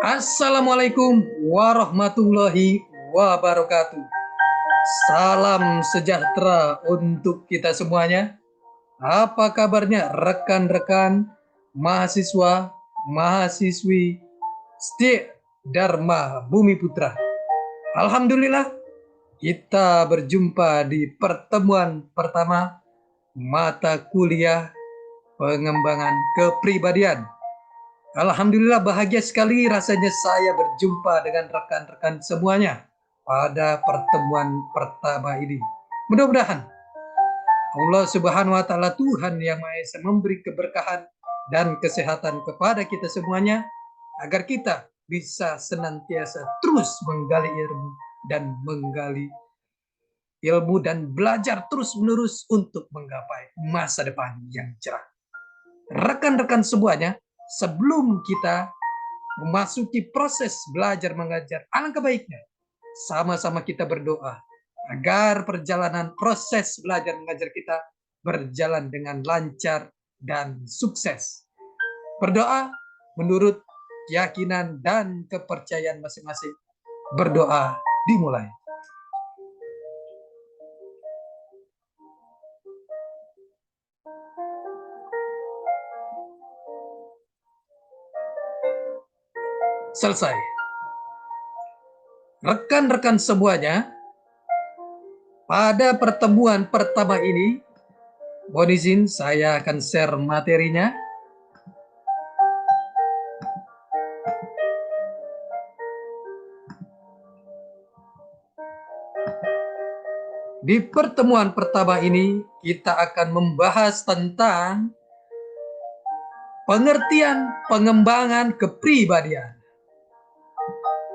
Assalamualaikum warahmatullahi wabarakatuh. Salam sejahtera untuk kita semuanya. Apa kabarnya rekan-rekan mahasiswa, mahasiswi STI Dharma Bumi Putra? Alhamdulillah kita berjumpa di pertemuan pertama mata kuliah pengembangan kepribadian. Alhamdulillah bahagia sekali rasanya saya berjumpa dengan rekan-rekan semuanya pada pertemuan pertama ini. Mudah-mudahan Allah Subhanahu wa taala Tuhan yang Maha Esa memberi keberkahan dan kesehatan kepada kita semuanya agar kita bisa senantiasa terus menggali ilmu dan belajar terus-menerus untuk menggapai masa depan yang cerah. Rekan-rekan semuanya, sebelum kita memasuki proses belajar mengajar, alangkah baiknya sama-sama kita berdoa agar perjalanan proses belajar mengajar kita berjalan dengan lancar dan sukses. Berdoa menurut keyakinan dan kepercayaan masing-masing. Berdoa dimulai. Selesai. Rekan-rekan semuanya, pada pertemuan pertama ini, mohon izin saya akan share materinya. Di pertemuan pertama ini, kita akan membahas tentang pengertian pengembangan kepribadian.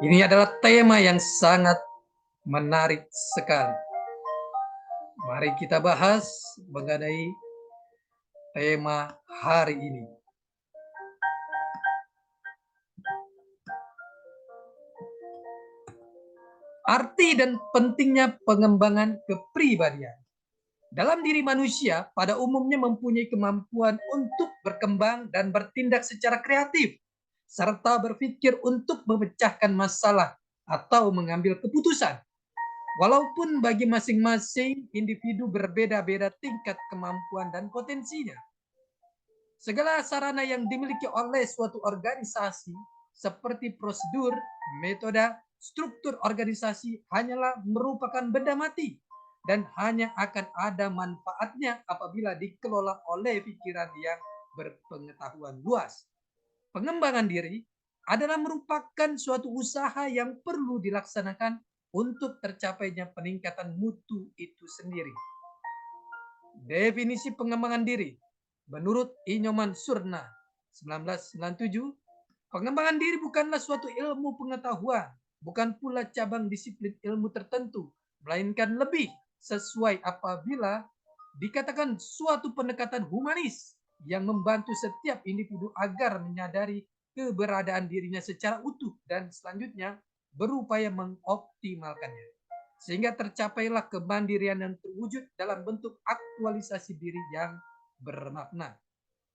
Ini adalah tema yang sangat menarik sekali. Mari kita bahas mengenai tema hari ini. Arti dan pentingnya pengembangan kepribadian. Dalam diri manusia, pada umumnya mempunyai kemampuan untuk berkembang dan bertindak secara kreatif, serta berpikir untuk memecahkan masalah atau mengambil keputusan. Walaupun bagi masing-masing individu berbeda-beda tingkat kemampuan dan potensinya. Segala sarana yang dimiliki oleh suatu organisasi seperti prosedur, metode, struktur organisasi hanyalah merupakan benda mati dan hanya akan ada manfaatnya apabila dikelola oleh pikiran yang berpengetahuan luas. Pengembangan diri adalah merupakan suatu usaha yang perlu dilaksanakan untuk tercapainya peningkatan mutu itu sendiri. Definisi pengembangan diri menurut Inyoman Surna 1997, pengembangan diri bukanlah suatu ilmu pengetahuan, bukan pula cabang disiplin ilmu tertentu, melainkan lebih sesuai apabila dikatakan suatu pendekatan humanis yang membantu setiap individu agar menyadari keberadaan dirinya secara utuh dan selanjutnya berupaya mengoptimalkannya. Sehingga tercapailah kemandirian yang terwujud dalam bentuk aktualisasi diri yang bermakna.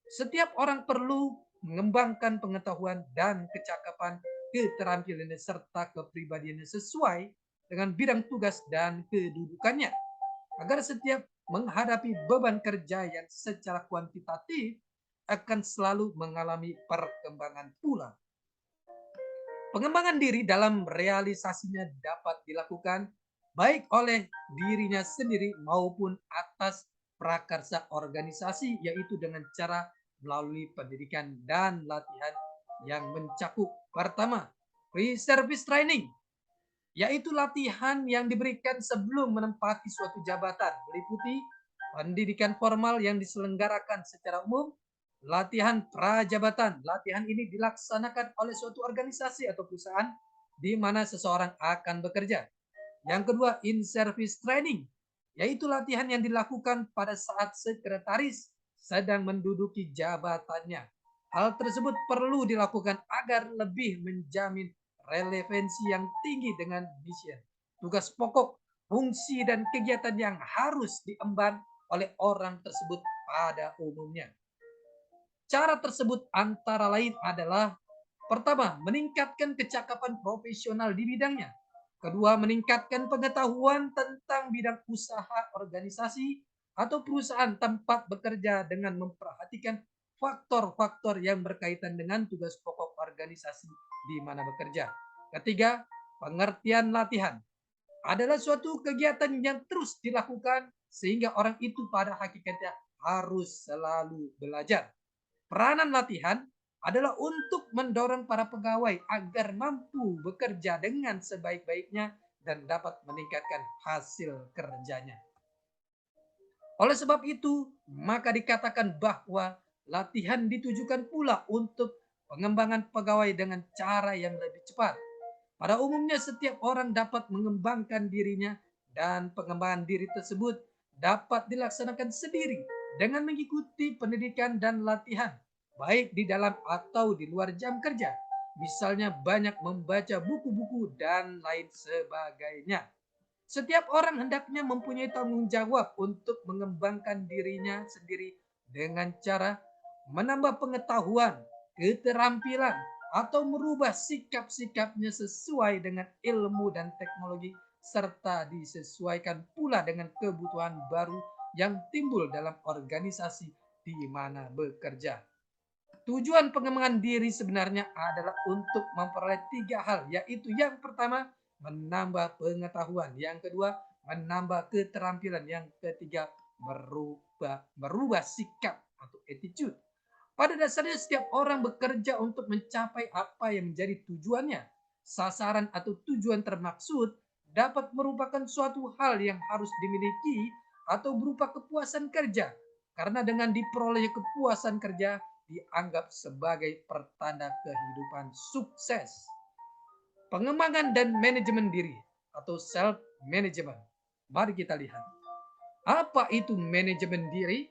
Setiap orang perlu mengembangkan pengetahuan dan kecakapan, keterampilannya serta kepribadiannya sesuai dengan bidang tugas dan kedudukannya. Agar setiap menghadapi beban kerja yang secara kuantitatif akan selalu mengalami perkembangan pula. Pengembangan diri dalam realisasinya dapat dilakukan baik oleh dirinya sendiri maupun atas prakarsa organisasi, yaitu dengan cara melalui pendidikan dan latihan yang mencakup pertama, pre-service training, yaitu latihan yang diberikan sebelum menempati suatu jabatan, meliputi pendidikan formal yang diselenggarakan secara umum, latihan prajabatan. Latihan ini dilaksanakan oleh suatu organisasi atau perusahaan di mana seseorang akan bekerja. Yang kedua, in-service training, yaitu latihan yang dilakukan pada saat sekretaris sedang menduduki jabatannya. Hal tersebut perlu dilakukan agar lebih menjamin relevansi yang tinggi dengan misi, tugas pokok, fungsi dan kegiatan yang harus diemban oleh orang tersebut pada umumnya. Cara tersebut antara lain adalah: pertama, meningkatkan kecakapan profesional di bidangnya. Kedua, meningkatkan pengetahuan tentang bidang usaha organisasi atau perusahaan tempat bekerja dengan memperhatikan faktor-faktor yang berkaitan dengan tugas pokok organisasi di mana bekerja. Ketiga, pengertian latihan adalah suatu kegiatan yang terus dilakukan sehingga orang itu pada hakikatnya harus selalu belajar. Peranan latihan adalah untuk mendorong para pegawai agar mampu bekerja dengan sebaik-baiknya dan dapat meningkatkan hasil kerjanya. Oleh sebab itu, maka dikatakan bahwa latihan ditujukan pula untuk pengembangan pegawai dengan cara yang lebih cepat. Pada umumnya setiap orang dapat mengembangkan dirinya dan pengembangan diri tersebut dapat dilaksanakan sendiri dengan mengikuti pendidikan dan latihan, baik di dalam atau di luar jam kerja. Misalnya banyak membaca buku-buku dan lain sebagainya. Setiap orang hendaknya mempunyai tanggung jawab untuk mengembangkan dirinya sendiri dengan cara menambah pengetahuan, keterampilan, atau merubah sikap-sikapnya sesuai dengan ilmu dan teknologi, serta disesuaikan pula dengan kebutuhan baru yang timbul dalam organisasi di mana bekerja. Tujuan pengembangan diri sebenarnya adalah untuk memperoleh tiga hal, yaitu yang pertama, menambah pengetahuan, yang kedua, menambah keterampilan, yang ketiga, merubah sikap atau attitude. Pada dasarnya setiap orang bekerja untuk mencapai apa yang menjadi tujuannya. Sasaran atau tujuan termaksud dapat merupakan suatu hal yang harus dimiliki atau berupa kepuasan kerja. Karena dengan diperoleh kepuasan kerja dianggap sebagai pertanda kehidupan sukses. Pengembangan dan manajemen diri atau self management. Mari kita lihat. Apa itu manajemen diri?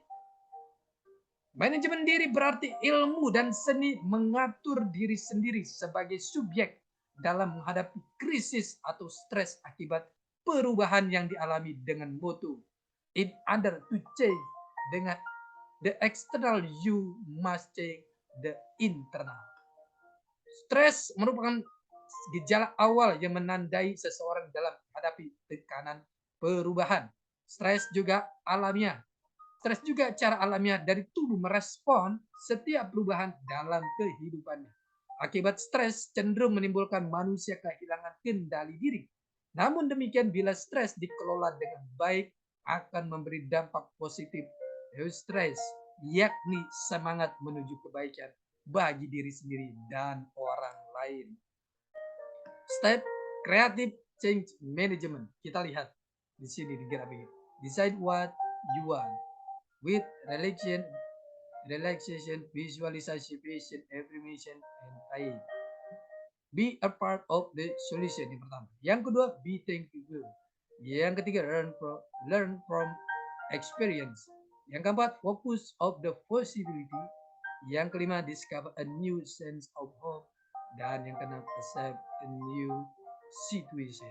Manajemen diri berarti ilmu dan seni mengatur diri sendiri sebagai subjek dalam menghadapi krisis atau stres akibat perubahan yang dialami dengan mutu. In order to change dengan the external, you must change the internal. Stres merupakan gejala awal yang menandai seseorang dalam menghadapi tekanan perubahan. Stres juga alamiah. Stres juga cara alamiah dari tubuh merespon setiap perubahan dalam kehidupannya. Akibat stres cenderung menimbulkan manusia kehilangan kendali diri. Namun demikian bila stres dikelola dengan baik akan memberi dampak positif. Stres yakni semangat menuju kebaikan bagi diri sendiri dan orang lain. Step creative change management. Kita lihat di sini di grafik. Decide what you want with relaxation, visualization, affirmation, and faith. Be a part of the solution yang pertama. Yang kedua, be thankful. Yang ketiga, learn from experience. Yang keempat, focus of the possibility. Yang kelima, discover a new sense of hope. Dan yang keenam, accept a new situation.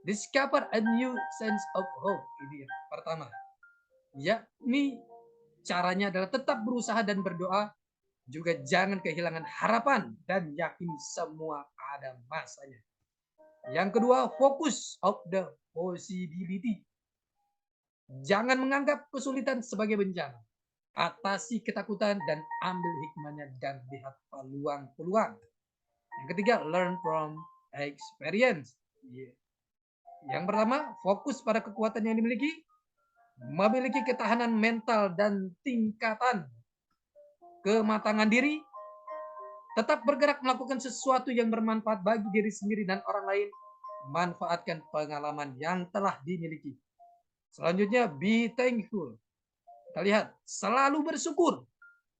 Discover a new sense of hope. Ini yang pertama. Yakni caranya adalah tetap berusaha dan berdoa. Juga jangan kehilangan harapan dan yakin semua ada masanya. Yang kedua, focus of the possibility. Jangan menganggap kesulitan sebagai bencana. Atasi ketakutan dan ambil hikmahnya dan lihat peluang-peluang. Yang ketiga, learn from experience. Yang pertama, fokus pada kekuatan yang dimiliki, memiliki ketahanan mental dan tingkatan kematangan diri, tetap bergerak melakukan sesuatu yang bermanfaat bagi diri sendiri dan orang lain, manfaatkan pengalaman yang telah dimiliki. Selanjutnya, be thankful. Kita lihat, selalu bersyukur.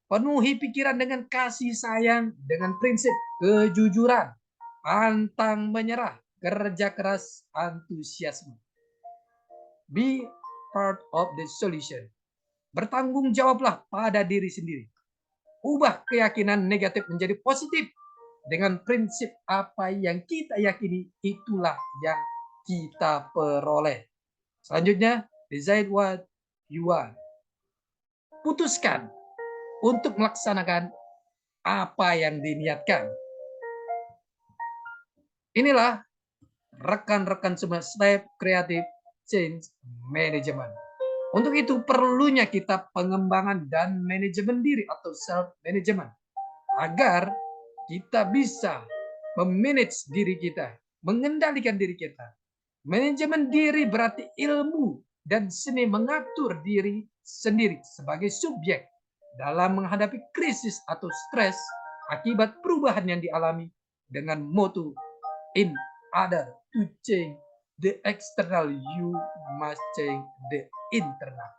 Penuhi pikiran dengan kasih sayang, dengan prinsip kejujuran, pantang menyerah, kerja keras, antusiasme. Be part of the solution. Bertanggung jawablah pada diri sendiri. Ubah keyakinan negatif menjadi positif. Dengan prinsip apa yang kita yakini, itulah yang kita peroleh. Selanjutnya, decide what you want. Putuskan untuk melaksanakan apa yang diniatkan. Inilah rekan-rekan semua step kreatif change management. Untuk itu perlunya kita pengembangan dan manajemen diri atau self management agar kita bisa memanage diri kita, mengendalikan diri kita. Manajemen diri berarti ilmu dan seni mengatur diri sendiri sebagai subjek dalam menghadapi krisis atau stres akibat perubahan yang dialami dengan moto in order to change the external, you must change the internal.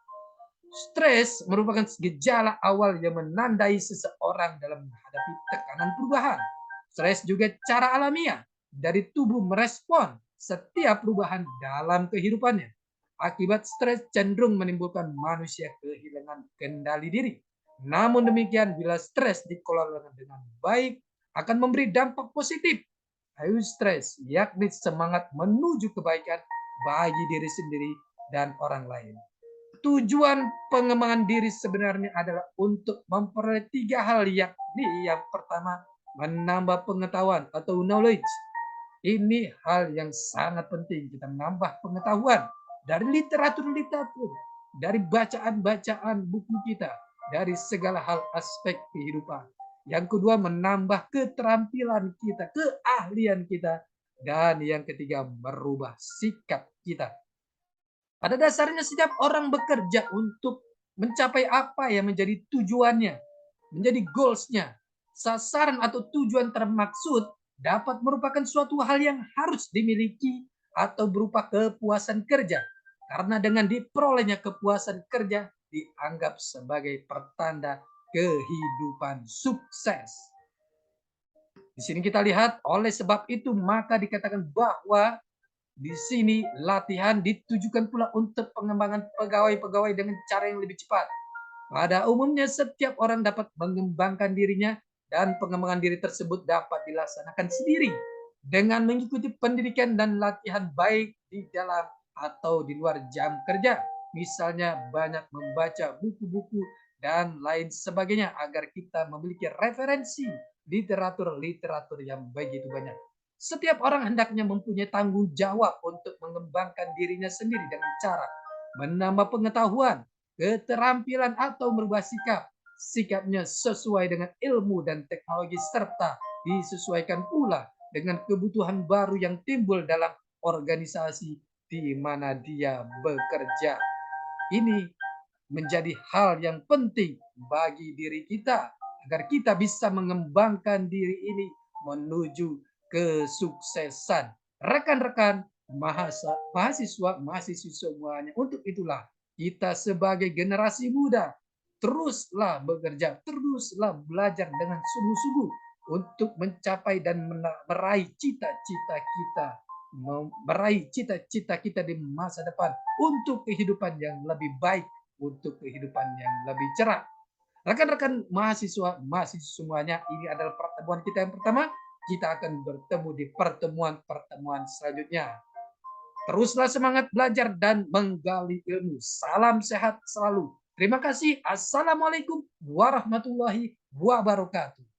Stres merupakan gejala awal yang menandai seseorang dalam menghadapi tekanan perubahan. Stres juga cara alamiah dari tubuh merespon setiap perubahan dalam kehidupannya. Akibat stres cenderung menimbulkan manusia kehilangan kendali diri. Namun demikian, bila stres dikelola dengan baik, akan memberi dampak positif. Eustress, yakni semangat menuju kebaikan bagi diri sendiri dan orang lain. Tujuan pengembangan diri sebenarnya adalah untuk memperoleh 3 hal, yakni yang pertama, menambah pengetahuan atau knowledge. Ini hal yang sangat penting, kita menambah pengetahuan dari literatur-literatur, dari bacaan-bacaan buku kita, dari segala hal aspek kehidupan. Yang kedua, menambah keterampilan kita, keahlian kita. Dan yang ketiga, merubah sikap kita. Pada dasarnya setiap orang bekerja untuk mencapai apa yang menjadi tujuannya, menjadi goals-nya. Sasaran atau tujuan termaksud dapat merupakan suatu hal yang harus dimiliki atau berupa kepuasan kerja. Karena dengan diperolehnya kepuasan kerja dianggap sebagai pertanda kehidupan sukses. Di sini kita lihat, oleh sebab itu maka dikatakan bahwa di sini latihan ditujukan pula untuk pengembangan pegawai-pegawai dengan cara yang lebih cepat. Pada umumnya setiap orang dapat mengembangkan dirinya dan pengembangan diri tersebut dapat dilaksanakan sendiri dengan mengikuti pendidikan dan latihan baik di dalam atau di luar jam kerja. Misalnya banyak membaca buku-buku dan lain sebagainya agar kita memiliki referensi literatur-literatur yang begitu banyak. Setiap orang hendaknya mempunyai tanggung jawab untuk mengembangkan dirinya sendiri dengan cara menambah pengetahuan, keterampilan atau merubah sikap. Sikapnya sesuai dengan ilmu dan teknologi serta disesuaikan pula dengan kebutuhan baru yang timbul dalam organisasi di mana dia bekerja. Ini menjadi hal yang penting bagi diri kita agar kita bisa mengembangkan diri ini menuju kesuksesan. Rekan-rekan mahasiswa semuanya, untuk itulah kita sebagai generasi muda teruslah bekerja, teruslah belajar dengan sungguh-sungguh untuk mencapai dan meraih cita-cita kita, meraih cita-cita kita di masa depan untuk kehidupan yang lebih baik, untuk kehidupan yang lebih cerah. Rekan-rekan mahasiswa semuanya, ini adalah pertemuan kita yang pertama. Kita akan bertemu di pertemuan-pertemuan selanjutnya. Teruslah semangat belajar dan menggali ilmu. Salam sehat selalu. Terima kasih. Assalamualaikum warahmatullahi wabarakatuh.